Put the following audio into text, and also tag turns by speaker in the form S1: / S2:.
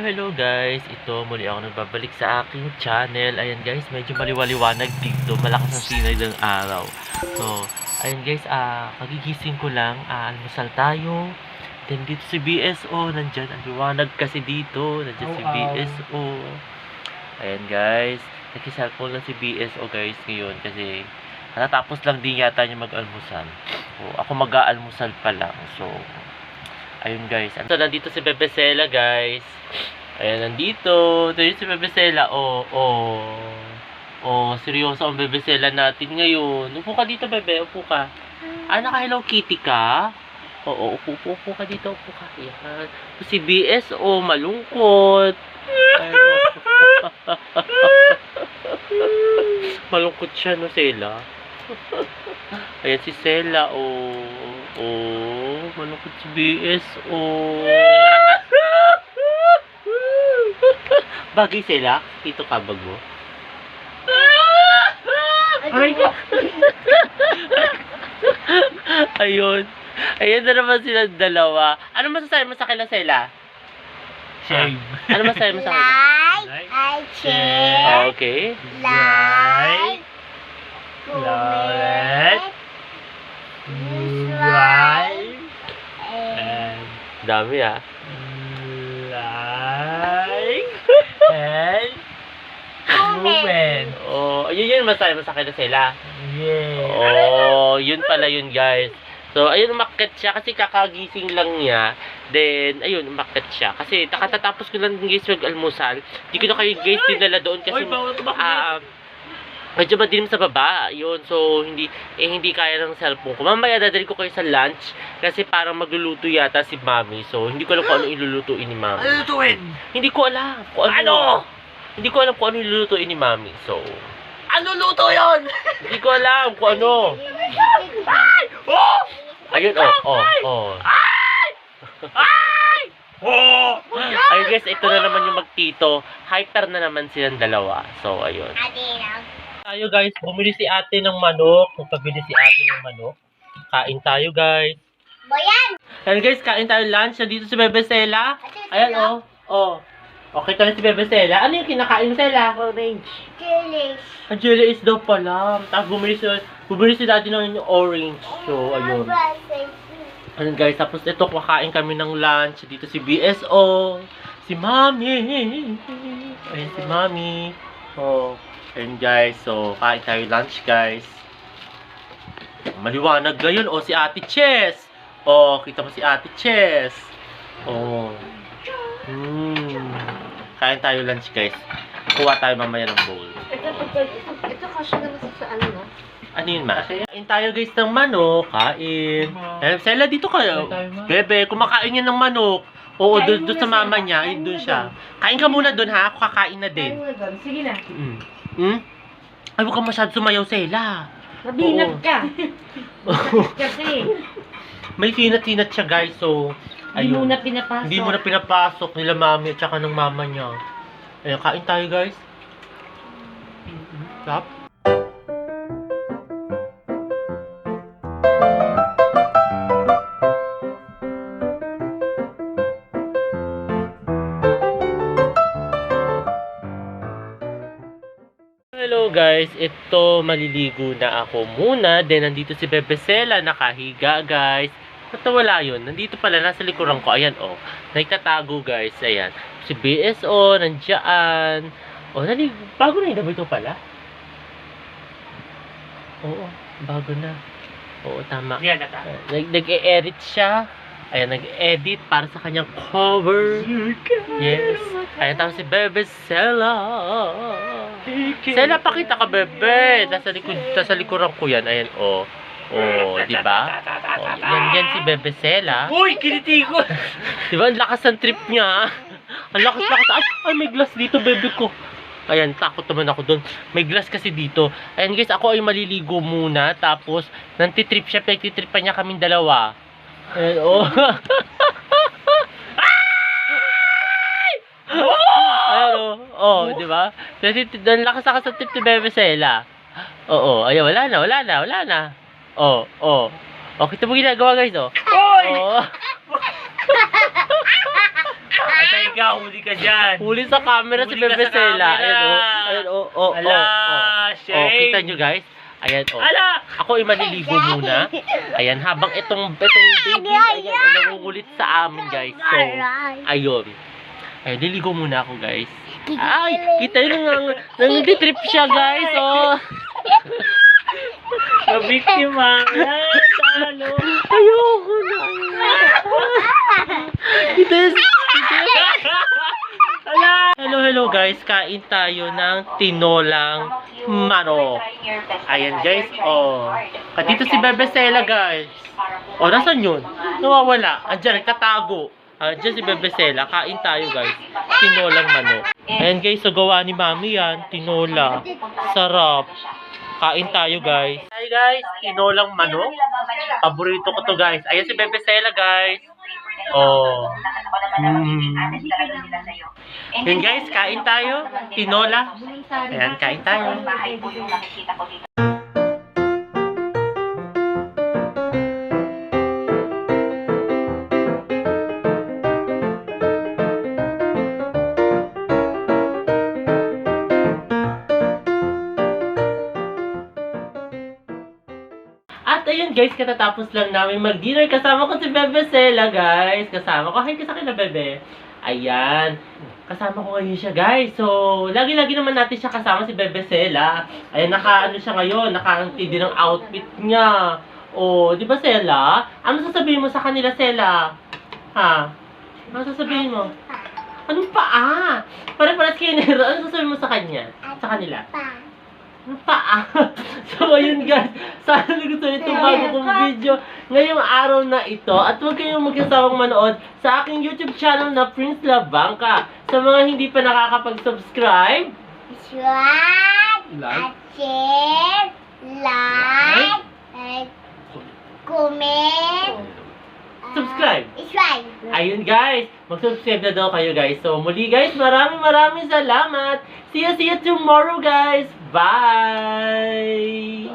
S1: Hello guys, ito muli ako nagbabalik sa aking channel. Ayan guys, medyo maliwaliwanag dito, malakas ang sinay ng araw. So, ayan guys, kagigising ko lang, almusal tayo. Then dito si BSO, nandyan, ang liwanag kasi dito, nandyan si BSO. Ayan guys, nagkisalpon lang si BSO guys ngayon kasi natapos lang din yata niya mag-almusal. So, ako mag-aalmusal pa lang. So, ayun guys. So, nandito si Bebesela guys. Ayan, nandito. Ito si Bebesela. Seryoso ang Bebesela natin ngayon. Upo ka dito, Bebe. Upo ka. Naka-Hello Kitty ka? Oo, upo ka dito. Upo ka. Ayan. Si BSO, malungkot. Ayan. Malungkot siya, no, Sela? Ayan si Sela, malungkot si BSO. Bagay Sela, dito kabag mo. Ayun. Ayun na naman silang dalawa. Ano masasabi mo sa kila Sela?
S2: Shame.
S1: Ano masasabi mo sa kila?
S2: Share.
S1: Okay.
S2: Like. Comment. Subscribe. And
S1: Dami
S2: like. And comment.
S1: Yun masasabi mo sa kila Sela.
S2: Yeah.
S1: Yun pala yun guys. So, ayun, umakyat siya kasi kakagising lang niya. Then, ayun, umakyat siya. Kasi nakatatapos ko lang guys mag-almusal. Hindi ko na kayo guys dinala doon kasi medyo madilim sa baba. Yun, so, hindi kaya ng cellphone ko. Mamaya dadali ko kayo sa lunch kasi parang magluluto yata si Mami. So, hindi ko alam kung ano ilulutuin ni Mami.
S2: Ano lutuin?
S1: Hindi ko alam kung ano. Hindi ko alam kung ano ilulutuin ni Mami. So,
S2: Ano luto yun?
S1: hindi ko alam kung ano. Ayun, Ayun guys, ito na naman yung magtito. Hyper na naman silang dalawa. So, ayun. Tayo guys, bumili si ate ng manok. Pagpabili si ate ng manok. Kain tayo guys. Ayan guys, kain tayo lunch. Nandito si Bebesela. Ayan Okay, ito na si Bebesela. Ano yung kinakain mo, Sela? Orange. Jelly is daw pala. Tapos bumili si daddy ng orange. So, ayun. Ayun guys, tapos ito, kakain kami ng lunch. Dito si BSO. Si Mami. Ayun si Mami. Ayun guys, so kain tayo lunch guys. Maliwanag ngayon. Si Ate Chess. Kita mo si Ate Chess. Kain tayo lunch guys. Kuha tayo mamaya ng bowl.
S3: Ito kasi naman sa ano, no?
S1: Ano yun, ma? Kain tayo guys ng manok. Kain. Sela, dito kayo. Bebe, kumakain yan ng manok. Doon sa mama niya. Doon siya. Kain ka muna doon ha. Ako kakain na din.
S3: Sige na.
S1: Ay, huwag ka masyado sumayaw, Sela.
S3: Mabinag ka. Kasi.
S1: May sinat-sinat siya guys. So,
S3: Hindi mo na pinapasok.
S1: Hindi mo na pinapasok nila mami at saka ng mama niya. Ayun, kain tayo guys. Stop. Hello guys, ito maliligo na ako muna. Then nandito si Bebesela nakahiga guys. Ba't wala yun? Nandito pala, nasa likuran ko. Ayan, nagtatago, guys. Ayan. Si BSO, nandiyan. Bago na yung damit ko pala. Bago na. Tama. Nag-e-edit siya. Ayan, nag-edit para sa kanyang cover. Yes. Ayan, tapos si Bebe Sela. Sela, pakita ka, Bebe. Nasa likuran ko yan. Ayan, diba? Yan si Bebe Sela.
S2: Uy, kiliti ko.
S1: Diba, ang lakas ng trip niya. Ang lakas. Ay, may glass dito, bebe ko. Ayan, takot naman ako doon. May glass kasi dito. Ayan guys, ako ay maliligo muna. Tapos, nantitrip siya. Pagtitripan niya kaming dalawa. Ayan, Ayan, diba? Kasi, ang lakas ng trip ni Bebe Sela. Ayan, wala na. Oh. Oh, kita mo ginagawa guys, oh.
S2: Hoy!
S1: Oh.
S2: Atay ka, huli ka dyan.
S1: Huli sa camera si
S2: Huli ka
S1: Bebe
S2: sa
S1: Sela.
S2: camera.
S1: Ayan, oh.
S2: Ala,
S1: Oh,
S2: shame.
S1: kita nyo guys. Ayan, oh.
S2: Ala!
S1: Ako ay maliligo muna. Ayan, habang itong baby, ayan, nangungulit sa amin, guys. So, ayun. Ayun, liligo muna ako, guys. Ay, kita nyo nang-trip siya, guys. Oh.
S2: Nabiktima. Talo.
S1: Ayoko na.
S2: Ala!
S1: Hello guys. Kain tayo ng tinolang manok. Ayan guys. Oh. Dito si Bebe Sela guys. Oh, nasan yun? Nawawala. Andiyan, nagtatago. Andiyan si Bebe Sela. Kain tayo guys. Tinolang manok. Ayan guys. So gawa ni Mami yan. Tinola. Sarap. Kain tayo guys. Hi guys. Tinolang manok. Paborito ko to guys. Ayan si Bebe Sela guys. Oh. Yun guys, kain tayo. Tinola. Ayan, kain tayo. At ayun guys, katatapos lang namin mag-dinner. Kasama ko si Bebe Sela guys. Kasama ko. Hi ka sa akin na Bebe. Ayan. Kasama ko ngayon siya guys. So, lagi-lagi naman natin siya kasama si Bebe Sela. Ayan, naka-ano siya ngayon. Naka-anti din ang outfit niya. Oh, di ba Sela? Ano sasabihin mo sa kanila Sela? Ha? Ano sasabihin mo? Anong paa? Pare-paras kayo nero. Ano sasabihin mo sa kanya? Sa kanila? Paa. So, ayun guys. Sana nagustuhan itong bago kong video ngayong araw na ito. At huwag kayong magkasawang manood sa aking YouTube channel na Prince Labanca. Sa mga hindi pa nakakapag-subscribe,
S4: Like, share, like, and comment,
S1: subscribe.
S4: subscribe.
S1: Ayun guys, mag-subscribe na daw kayo guys. So muli guys, maraming salamat. See you tomorrow guys. Bye!